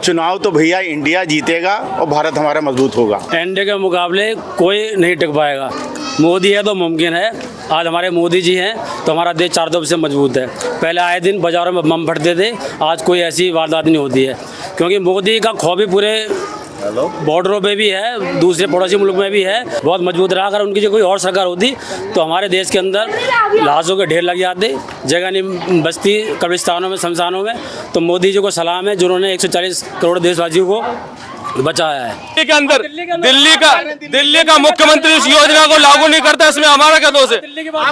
चुनाव तो भैया इंडिया जीतेगा और भारत हमारा मजबूत होगा। एनडीए के मुकाबले कोई नहीं टिक पाएगा। मोदी है तो मुमकिन है। आज हमारे मोदी जी हैं तो हमारा देश चार तरफ से मजबूत है। पहले आए दिन बाज़ारों में बम फटते थे, आज कोई ऐसी वारदात नहीं होती है, क्योंकि मोदी का खौफ भी पूरे बॉर्डरों पे भी है, दूसरे पड़ोसी मुल्क में भी है, बहुत मजबूत रहा। अगर उनकी जो कोई और सरकार होती तो हमारे देश के अंदर लाशों के ढेर लग जाते, जगह नहीं बस्ती कब्रिस्तानों में, शमशानों में। तो मोदी जी को सलाम है जिन्होंने 140 करोड़ देशवासियों को बचाया है। के अंदर दिल्ली का मुख्यमंत्री उस योजना को लागू नहीं करता, इसमें हमारा क्या दोष है?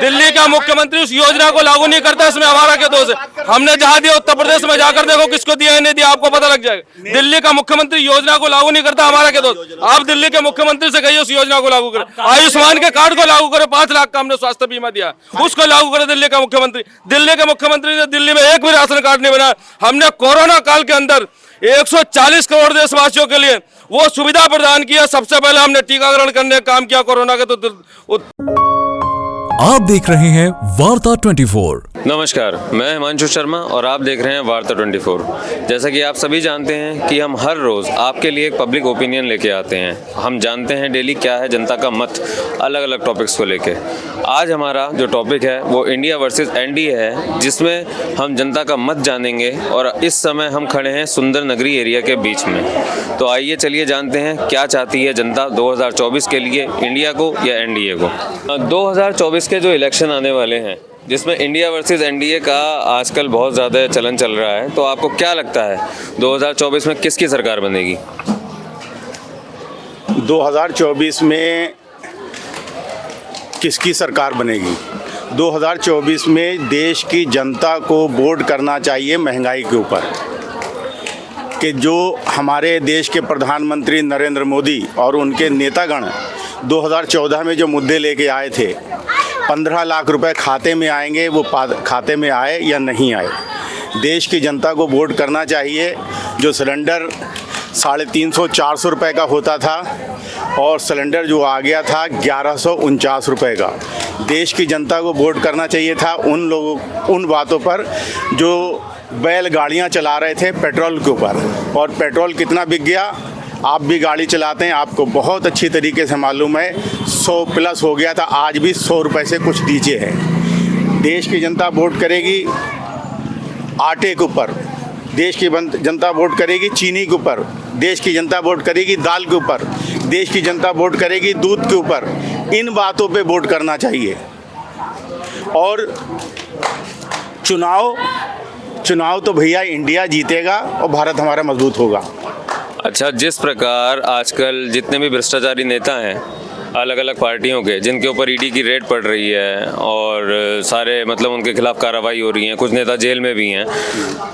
दिल्ली का मुख्यमंत्री उस योजना को लागू नहीं करता, इसमें हमारा क्या दोष है? हमने जहां दिया उत्तर प्रदेश में जाकर देखो किसको दिया है, नहीं दिया, आपको पता लग जाएगा। दिल्ली का मुख्यमंत्री योजना को लागू नहीं करता, हमारा क्या दोष? आप दिल्ली के मुख्यमंत्री से कहिए उस योजना को लागू करें। आयुष्मान के कार्ड को लागू करें, 5 लाख का हमने स्वास्थ्य बीमा दिया, उसको लागू करे दिल्ली का मुख्यमंत्री। दिल्ली के मुख्यमंत्री ने दिल्ली में एक भी राशन कार्ड नहीं बनाया। हमने कोरोना काल के अंदर 140 करोड़ देशवासियों के लिए वो सुविधा प्रदान किया। सबसे पहले हमने टीकाकरण करने का काम किया कोरोना के। तो आप देख रहे हैं वार्ता 24। नमस्कार, मैं हिमांशु शर्मा और आप देख रहे हैं वार्ता 24। जैसा कि आप सभी जानते हैं कि हम हर रोज़ आपके लिए एक पब्लिक ओपिनियन लेके आते हैं। हम जानते हैं डेली क्या है जनता का मत, अलग अलग टॉपिक्स को लेके। आज हमारा जो टॉपिक है वो इंडिया वर्सेस एनडीए है, जिसमें हम जनता का मत जानेंगे। और इस समय हम खड़े हैं सुंदर नगरी एरिया के बीच में। तो आइए चलिए जानते हैं क्या चाहती है जनता 2024 के लिए, इंडिया को या एनडीए को। 2024 के जो इलेक्शन आने वाले हैं, जिसमें इंडिया वर्सेस एनडीए का आजकल बहुत ज़्यादा चलन चल रहा है, तो आपको क्या लगता है 2024 में किसकी सरकार बनेगी? 2024 में किसकी सरकार बनेगी? 2024 में देश की जनता को वोट करना चाहिए महंगाई के ऊपर, कि जो हमारे देश के प्रधानमंत्री नरेंद्र मोदी और उनके नेतागण 2014 में जो मुद्दे लेके आए थे, 15 लाख रुपए खाते में आएंगे, वो खाते में आए या नहीं आए। देश की जनता को वोट करना चाहिए। जो सिलेंडर 350-400 रुपए का होता था और सिलेंडर जो आ गया था 1149 रुपए का। देश की जनता को वोट करना चाहिए था उन बातों पर जो बैलगाड़ियाँ चला रहे थे पेट्रोल के ऊपर, और पेट्रोल कितना बिक गया। आप भी गाड़ी चलाते हैं, आपको बहुत अच्छी तरीके से मालूम है। 100 प्लस हो गया था, आज भी 100 रुपये से कुछ नीचे है। देश की जनता वोट करेगी आटे के ऊपर, देश की जनता वोट करेगी चीनी के ऊपर, देश की जनता वोट करेगी दाल के ऊपर, देश की जनता वोट करेगी दूध के ऊपर। इन बातों पे वोट करना चाहिए। और चुनाव तो भैया इंडिया जीतेगा और भारत हमारा मजबूत होगा। अच्छा, जिस प्रकार आजकल जितने भी भ्रष्टाचारी नेता हैं अलग अलग पार्टियों के, जिनके ऊपर ईडी की रेड पड़ रही है और सारे मतलब उनके खिलाफ कार्रवाई हो रही है, कुछ नेता जेल में भी हैं,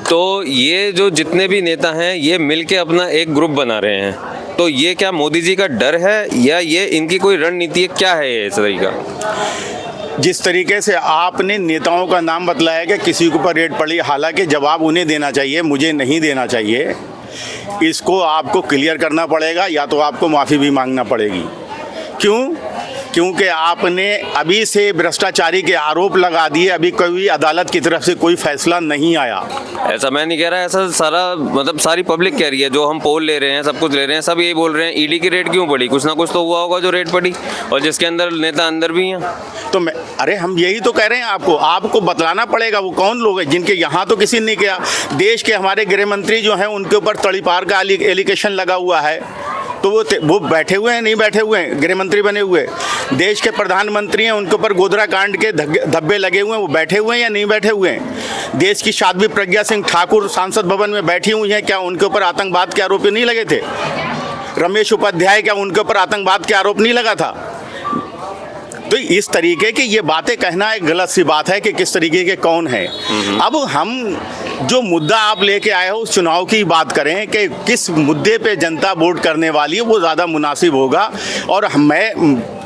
तो ये जो जितने भी नेता हैं ये मिलके अपना एक ग्रुप बना रहे हैं। तो ये क्या मोदी जी का डर है या ये इनकी कोई रणनीति है? क्या है ये इस तरीका? जिस तरीके से आपने नेताओं का नाम बतलाया कि किसी के ऊपर रेड पड़ी, हालांकि जवाब उन्हें देना चाहिए, मुझे नहीं देना चाहिए। इसको आपको क्लियर करना पड़ेगा या तो आपको माफ़ी भी मांगना पड़ेगी। क्योंकि आपने अभी से भ्रष्टाचारी के आरोप लगा दिए, अभी कोई अदालत की तरफ से कोई फैसला नहीं आया। ऐसा मैं नहीं कह रहा, ऐसा सारा मतलब सारी पब्लिक कह रही है। जो हम पोल ले रहे हैं, सब कुछ ले रहे हैं, सब यही बोल रहे हैं ईडी की रेड क्यों पड़ी? कुछ ना कुछ तो हुआ होगा जो रेड पड़ी, और जिसके अंदर नेता अंदर भी हैं। तो अरे हम यही तो कह रहे हैं, आपको बतलाना पड़ेगा वो कौन लोग हैं जिनके यहाँ तो किसी ने नहीं किया। देश के हमारे गृह मंत्री जो हैं उनके ऊपर तड़ीपार का एलिगेशन लगा हुआ है, तो वो बैठे हुए हैं, नहीं बैठे हुए हैं, गृह मंत्री बने हुए। देश के प्रधानमंत्री हैं, उनके ऊपर गोधरा कांड के धब्बे लगे हुए हैं, वो बैठे हुए हैं या नहीं बैठे हुए हैं। देश की साध्वी प्रज्ञा सिंह ठाकुर सांसद भवन में बैठी हुई हैं, क्या उनके ऊपर आतंकवाद के आरोप नहीं लगे थे? रमेश उपाध्याय, क्या उनके ऊपर आतंकवाद के आरोप नहीं लगा था? तो इस तरीके की ये बातें कहना एक गलत सी बात है कि किस तरीके के कौन है। अब हम जो मुद्दा आप लेके आए हो उस चुनाव की बात करें कि किस मुद्दे पे जनता वोट करने वाली है, वो ज़्यादा मुनासिब होगा। और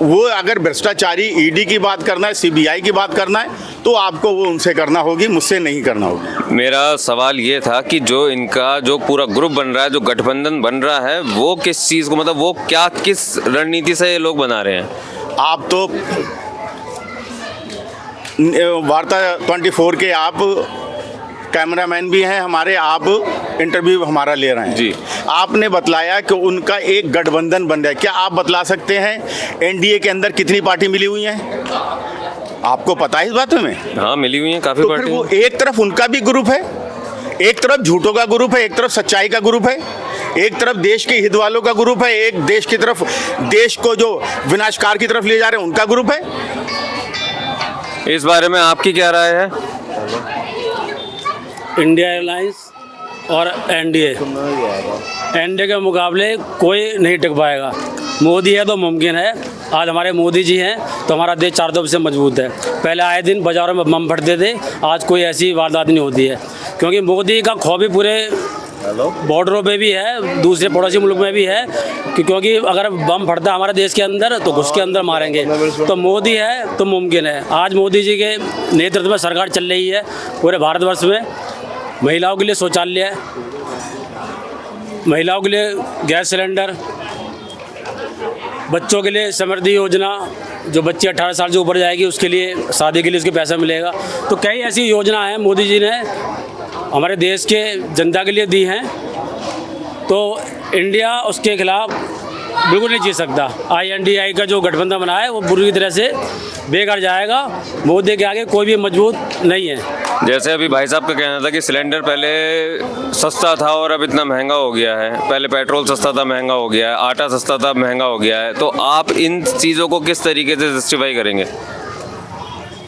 वो अगर भ्रष्टाचारी ईडी की बात करना है, सीबीआई की बात करना है, तो आपको वो उनसे करना होगी, मुझसे नहीं करना होगी। मेरा सवाल ये था कि जो इनका जो पूरा ग्रुप बन रहा है, जो गठबंधन बन रहा है, वो किस चीज़ को मतलब वो क्या किस रणनीति से ये लोग बना रहे हैं? आप तो वार्ता 24 के आप कैमरामैन भी हैं हमारे, आप इंटरव्यू हमारा ले रहे हैं जी। आपने बतलाया कि उनका एक गठबंधन बन रहा है। क्या आप बतला सकते हैं एनडीए के अंदर कितनी पार्टी मिली हुई हैं? आपको पता है इस बात में? हाँ, मिली हुई हैं काफ़ी तो फिर पार्टी। वो एक तरफ उनका भी ग्रुप है, एक तरफ झूठों का ग्रुप है, एक तरफ सच्चाई का ग्रुप है, एक तरफ देश के हित वालों का ग्रुप है, एक देश की तरफ देश को जो विनाशकार की तरफ ले जा रहे हैं उनका ग्रुप है। इस बारे में आपकी क्या राय है? इंडिया एयरलाइंस और एनडीए के मुकाबले कोई नहीं टिक पाएगा। मोदी है तो मुमकिन है। आज हमारे मोदी जी हैं तो हमारा देश चार तरफ से मजबूत है। पहले आए दिन बाज़ारों में बम फटते थे, आज कोई ऐसी वारदात नहीं होती है, क्योंकि मोदी का खौफ भी पूरे बॉर्डरों पे भी है, दूसरे पड़ोसी मुल्क में भी है, क्योंकि अगर बम फटता है हमारे देश के अंदर तो घुस के अंदर मारेंगे। तो मोदी है तो मुमकिन है। आज मोदी जी के नेतृत्व में सरकार चल रही है पूरे भारतवर्ष में। महिलाओं के लिए शौचालय है, महिलाओं के लिए गैस सिलेंडर, बच्चों के लिए समृद्धि योजना, जो बच्ची 18 साल से ऊपर जाएगी उसके लिए शादी के लिए उसके पैसा मिलेगा। तो कई ऐसी योजना है मोदी जी ने हमारे देश के जनता के लिए दी हैं, तो इंडिया उसके खिलाफ बिल्कुल नहीं जीत सकता। INDI का जो गठबंधन बना है वो पूरी तरह से बेकार जाएगा। मोदी के आगे कोई भी मजबूत नहीं है। जैसे अभी भाई साहब का कहना था कि सिलेंडर पहले सस्ता था और अब इतना महंगा हो गया है। पहले पेट्रोल सस्ता था, महंगा हो गया है, आटा सस्ता था, महंगा हो गया है। तो आप इन चीज़ों को किस तरीके से जस्टिफाई करेंगे?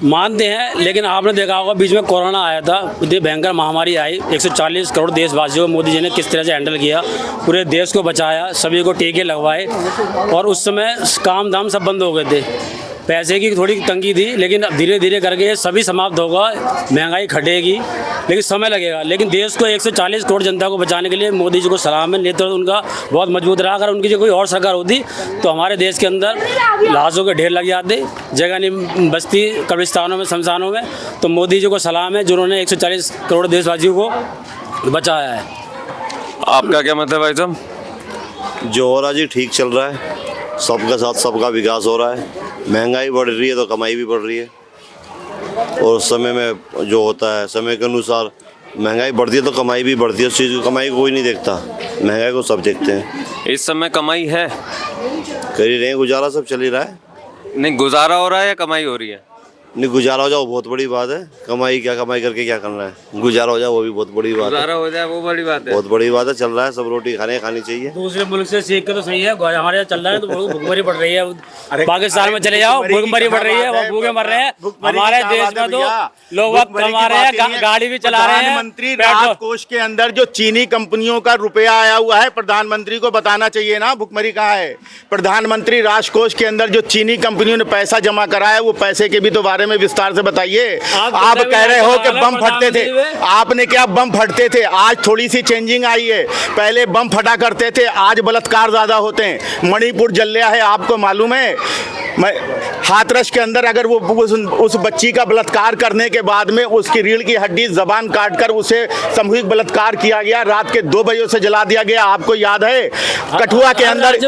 मानते हैं, लेकिन आपने देखा होगा बीच में कोरोना आया था, इतनी भयंकर महामारी आई, 140 करोड़ देशवासियों को मोदी जी ने किस तरह से हैंडल किया, पूरे देश को बचाया, सभी को टीके लगवाए, और उस समय काम धाम सब बंद हो गए थे। पैसे की थोड़ी तंगी थी, लेकिन अब धीरे धीरे करके सभी समाप्त होगा। महंगाई घटेगी लेकिन समय लगेगा, लेकिन देश को 140 करोड़ जनता को बचाने के लिए मोदी जी को सलाम है। नेतृत्व उनका बहुत मजबूत रहा। अगर उनकी जो कोई और सरकार होती तो हमारे देश के अंदर लाशों के ढेर लग जाते, जगह नहीं बचती कब्रिस्तानों में, शमशानों में। तो मोदी जी को सलाम है जिन्होंने 140 करोड़ देशवासियों को बचाया है। आपका क्या मतलब है भाई साहब? जो हो रहा जी ठीक चल रहा है, सबका साथ सबका विकास हो रहा है। महंगाई बढ़ रही है तो कमाई भी बढ़ रही है, और समय में जो होता है समय के अनुसार महंगाई बढ़ती है तो कमाई भी बढ़ती है। उस चीज़ की कमाई को कोई नहीं देखता, महंगाई को सब देखते हैं। इस समय कमाई है? कर ही रहे हैं, गुजारा सब चल ही रहा है। नहीं, गुजारा हो रहा है या कमाई हो रही है? नहीं, गुजारा हो जाओ बहुत बड़ी बात है, कमाई क्या, कमाई करके क्या करना है। गुजारा हो जाए वो भी बहुत बड़ी बात है। गुजारा हो जाए वो बड़ी बात है, बहुत बड़ी बात है। चल रहा है, सब रोटी खानी चाहिए। दूसरे मुल्क से सीख के तो सही है, हमारे यहाँ चल रहा है तो भूखमरी पड़ रही है। पाकिस्तान में चले जाओ, भूखमरी पड़ रही है, वो भूखे मर रहे हैं। हमारे देश में तो लोग वक्त कमा रहे हैं, गाड़ी भी चला रहे हैं। प्रधानमंत्री राहत कोष के अंदर जो चीनी कंपनियों का रुपया आया हुआ है, प्रधानमंत्री को बताना चाहिए ना भुखमरी कहाँ है। प्रधानमंत्री राहत कोष के अंदर जो चीनी कंपनियों ने पैसा जमा कराया, वो पैसे के भी तो बारे में विस्तार से बताइए। आप कह रहे हो कि बम फटते थे, आपने क्या बम फटते थे? आज थोड़ी सी चेंजिंग आई है। पहले बम फटा करते थे, आज बलात्कार ज्यादा होते हैं। मणिपुर जल रहा है, आपको मालूम है? हाथरस के अंदर अगर वो उस बच्ची का बलात्कार करने के बाद में उसकी रीढ़ की हड्डी जबान काटकर उसे सामूहिक बलात्कार किया गया, रात के 2 बजे से जला दिया गया। आपको याद है? कठुआ के अंदर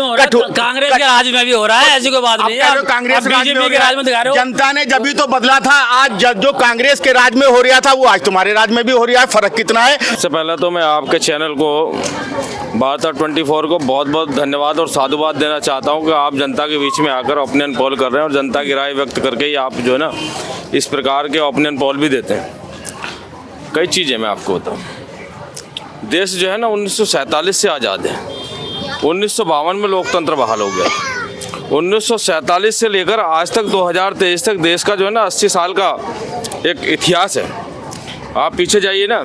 कांग्रेस के राज में भी हो रहा है, ऐसी कोई बात नहीं है। कांग्रेस बीजेपी के राज में दिखा रहे हो। जनता ने जब भी तो बदला था। आज जो कांग्रेस के राज में हो रहा था वो आज तुम्हारे राज में भी हो रहा है। फर्क कितना है? सबसे पहले तो मैं आपके चैनल को वार्ता 24 को बहुत बहुत धन्यवाद और साधुवाद देना चाहता हूं कि आप जनता के बीच में आकर ओपिनियन पोल कर रहे हैं और जनता की राय व्यक्त करके ही आप जो है ना इस प्रकार के ओपिनियन पोल भी देते हैं। कई चीज़ें मैं आपको बताऊं। देश जो है ना 1947 से आज़ाद है। 1952 में लोकतंत्र बहाल हो गया। 1947 से लेकर आज तक 2023 तक देश का जो है ना 80 साल का एक इतिहास है। आप पीछे जाइए ना,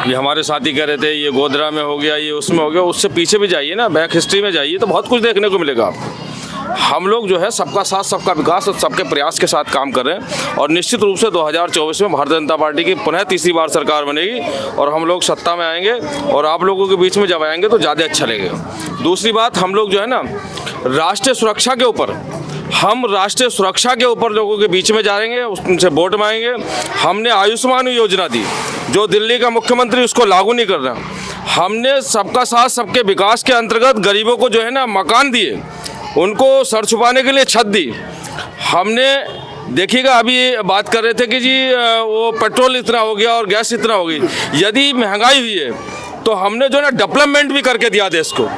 ये हमारे साथी कह रहे थे ये गोधरा में हो गया, ये उसमें हो गया, उससे पीछे भी जाइए ना, बैक हिस्ट्री में जाइए तो बहुत कुछ देखने को मिलेगा आपको। हम लोग जो है सबका साथ सबका विकास और सबके प्रयास के साथ काम कर रहे हैं और निश्चित रूप से 2024 में भारतीय जनता पार्टी की पुनः तीसरी बार सरकार बनेगी और हम लोग सत्ता में आएंगे और आप लोगों के बीच में जब आएंगे तो ज़्यादा अच्छा लगेगा। दूसरी बात, हम लोग जो है ना राष्ट्रीय सुरक्षा के ऊपर लोगों के बीच में जाएंगे, उनसे वोट मांगेंगे। हमने आयुष्मान योजना दी, जो दिल्ली का मुख्यमंत्री उसको लागू नहीं कर रहा। हमने सबका साथ सबके विकास के अंतर्गत गरीबों को जो है ना मकान दिए, उनको सर छुपाने के लिए छत दी। हमने देखिएगा अभी बात कर रहे थे कि जी वो पेट्रोल इतना हो गया और गैस इतना हो गई। यदि महंगाई हुई है तो हमने जो है ना डेवलपमेंट भी करके दिया देश को।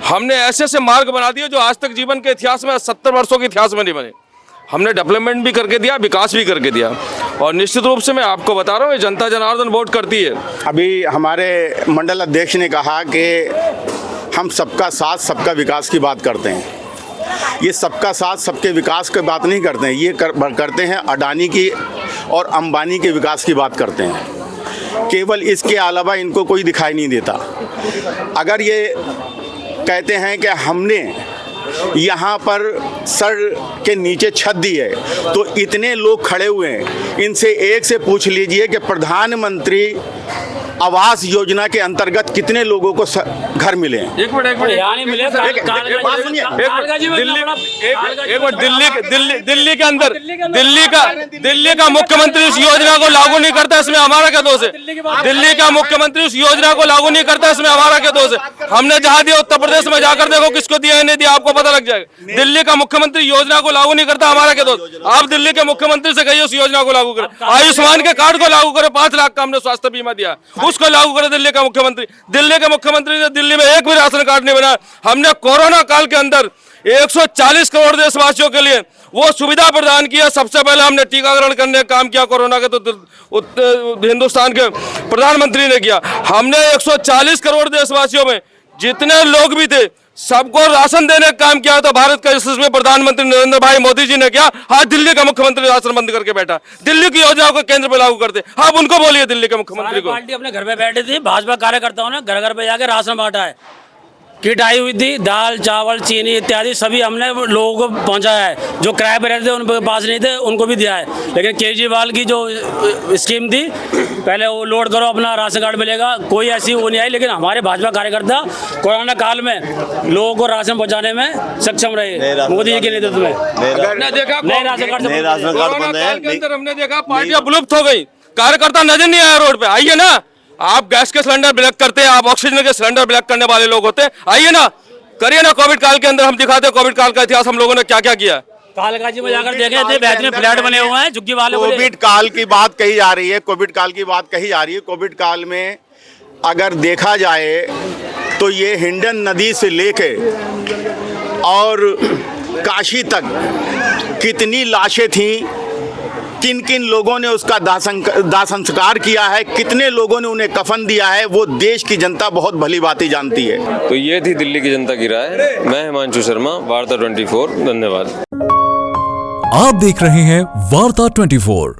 हमने ऐसे ऐसे मार्ग बना दिए जो आज तक जीवन के इतिहास में 70 वर्षों के इतिहास में नहीं बने। हमने डेवलपमेंट भी करके दिया, विकास भी करके दिया। और निश्चित रूप से मैं आपको बता रहा हूँ, ये जनता जनार्दन वोट करती है। अभी हमारे मंडल अध्यक्ष ने कहा कि हम सबका साथ सबका विकास की बात करते हैं। ये सबका साथ सबके विकास की बात नहीं करते हैं, ये करते हैं अडानी की और अंबानी के विकास की बात करते हैं। केवल इसके अलावा इनको कोई दिखाई नहीं देता। अगर ये कहते हैं कि हमने यहाँ पर सर के नीचे छत दी है, तो इतने लोग खड़े हुए हैं, इनसे एक से पूछ लीजिए कि प्रधानमंत्री आवास योजना के अंतर्गत कितने लोगों को घर मिले हैं। एक मिनट यानी मिले दिल्ली के अंदर दिल्ली का मुख्यमंत्री उस योजना को लागू नहीं करता, इसमें हमारा क्या दोष है? दिल्ली का मुख्यमंत्री उस योजना को लागू नहीं करता, इसमें हमारा क्या दोष है? हमने जहां दिया उत्तर प्रदेश में जाकर देखो किसको दिया है नहीं दिया, आपको पता लग जाएगा। दिल्ली का मुख्यमंत्री योजना को लागू नहीं करता, हमारा क्या दोष? आप दिल्ली के मुख्यमंत्री से कहिए उस योजना को लागू करें। आयुष्मान के कार्ड को लागू करें, 5 लाख का हमने स्वास्थ्य बीमा दिया, उसको लागू करे दिल्ली का मुख्यमंत्री। दिल्ली के मुख्यमंत्री ने दिल्ली में एक भी राशन कार्ड नहीं बनाया। हमने कोरोना काल के अंदर 140 करोड़ देशवासियों के लिए वो सुविधा प्रदान किया। सबसे पहले हमने टीकाकरण करने का काम किया कोरोना के, तो हिंदुस्तान के प्रधानमंत्री ने किया। हमने 140 करोड़ देशवासियों में जितने लोग भी थे सबको राशन देने का काम किया। तो भारत का यशस्वी प्रधानमंत्री नरेंद्र भाई मोदी जी ने किया। आज दिल्ली का मुख्यमंत्री राशन बंद करके बैठा। दिल्ली की योजनाओं को केंद्र पे लागू करते। आप उनको बोलिए दिल्ली के मुख्यमंत्री को। पार्टी अपने घर पे बैठी थी, भाजपा कार्यकर्ताओं ने घर घर पे जाके राशन बांटा है। किट आई हुई थी, दाल चावल चीनी इत्यादि सभी हमने लोगों को पहुंचाया है। जो किराए पे रहते थे उनके पास नहीं थे, उनको भी दिया है। लेकिन केजरीवाल की जो स्कीम थी, पहले वो लोड करो अपना राशन कार्ड मिलेगा, कोई ऐसी वो नहीं आई। लेकिन हमारे भाजपा कार्यकर्ता कोरोना काल में लोगों को राशन पहुंचाने में सक्षम रहे मोदी जी के नेतृत्व में। हमने देखा नए राशन कार्ड कोरोना काल के अंदर हमने देखा पार्टियां विलुप्त हो गई, कार्यकर्ता नजर नहीं आया रोड पे। आइए ना, आप गैस के सिलेंडर ब्लैक करते हैं, आप ऑक्सीजन के सिलेंडर ब्लैक करने वाले लोग होते हैं, आइए ना, करिए ना। कोविड काल के अंदर हम दिखाते हैं कोविड काल का इतिहास हम लोगों ने क्या क्या किया। कालकाजी में जाकर देखे थे, बेहतरीन फ्लैट बने हुए हैं झुग्गी वाले। कोविड काल की बात कही जा रही है, कोविड काल की बात कही जा रही है। कोविड काल में अगर देखा जाए तो ये हिंडन नदी से लेके और काशी तक कितनी लाशें थीं, किन किन लोगों ने उसका दाह संस्कार किया है, कितने लोगों ने उन्हें कफन दिया है, वो देश की जनता बहुत भली भांति जानती है। तो ये थी दिल्ली की जनता की राय। मैं हिमांशु शर्मा, वार्ता 24। धन्यवाद। आप देख रहे हैं वार्ता 24।